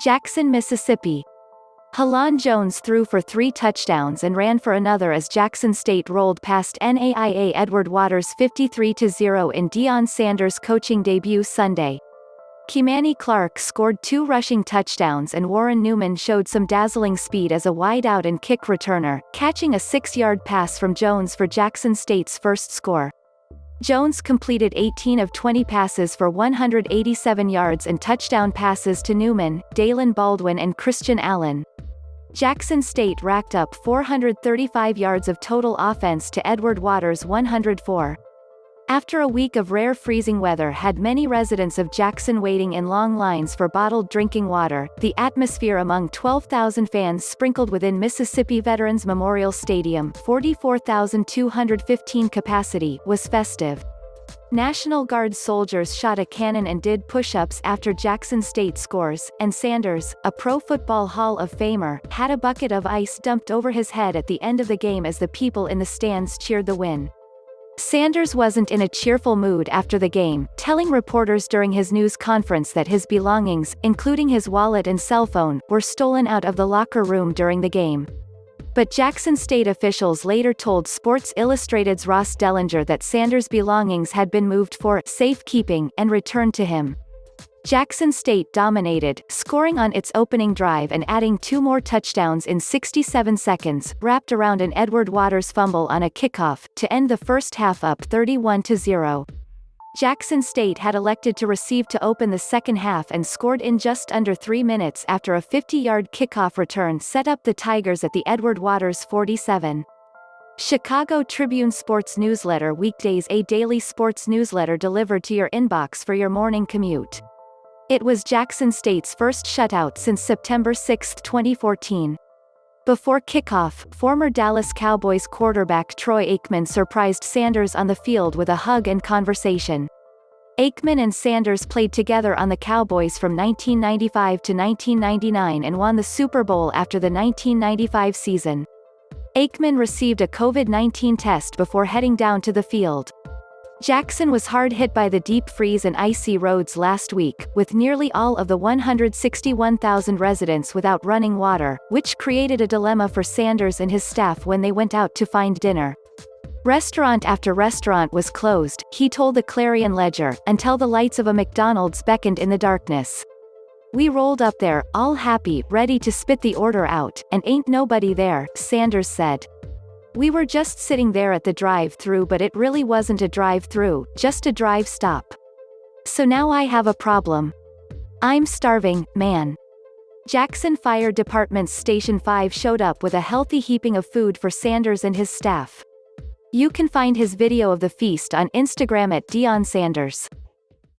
Jackson, Mississippi. Halon Jones threw for 3 touchdowns and ran for another as Jackson State rolled past NAIA Edward Waters 53-0 in Deion Sanders' coaching debut Sunday. Kimani Clark scored 2 rushing touchdowns and Warren Newman showed some dazzling speed as a wide-out and kick returner, catching a 6-yard pass from Jones for Jackson State's first score. Jones completed 18 of 20 passes for 187 yards and touchdown passes to Newman, Dalen Baldwin and Christian Allen. Jackson State racked up 435 yards of total offense to Edward Waters' 104. After a week of rare freezing weather had many residents of Jackson waiting in long lines for bottled drinking water, the atmosphere among 12,000 fans sprinkled within Mississippi Veterans Memorial Stadium, 44,215 capacity, was festive. National Guard soldiers shot a cannon and did push-ups after Jackson State scores, and Sanders, a Pro Football Hall of Famer, had a bucket of ice dumped over his head at the end of the game as the people in the stands cheered the win. Sanders wasn't in a cheerful mood after the game, telling reporters during his news conference that his belongings, including his wallet and cell phone, were stolen out of the locker room during the game. But Jackson State officials later told Sports Illustrated's Ross Dellinger that Sanders' belongings had been moved for safekeeping and returned to him. Jackson State dominated, scoring on its opening drive and adding 2 more touchdowns in 67 seconds, wrapped around an Edward Waters fumble on a kickoff, to end the first half up 31-0. Jackson State had elected to receive to open the second half and scored in just under 3 minutes after a 50-yard kickoff return set up the Tigers at the Edward Waters 47. Chicago Tribune Sports Newsletter weekdays, a daily sports newsletter delivered to your inbox for your morning commute. It was Jackson State's first shutout since September 6, 2014. Before kickoff, former Dallas Cowboys quarterback Troy Aikman surprised Sanders on the field with a hug and conversation. Aikman and Sanders played together on the Cowboys from 1995 to 1999 and won the Super Bowl after the 1995 season. Aikman received a COVID-19 test before heading down to the field. Jackson was hard hit by the deep freeze and icy roads last week, with nearly all of the 161,000 residents without running water, which created a dilemma for Sanders and his staff when they went out to find dinner. Restaurant after restaurant was closed, he told the Clarion Ledger, until the lights of a McDonald's beckoned in the darkness. "We rolled up there, all happy, ready to spit the order out, and ain't nobody there," Sanders said. "We were just sitting there at the drive-thru, but it really wasn't a drive-thru, just a drive stop. So now I have a problem. I'm starving, man." Jackson Fire Department's Station 5 showed up with a healthy heaping of food for Sanders and his staff. You can find his video of the feast on Instagram at Deion Sanders.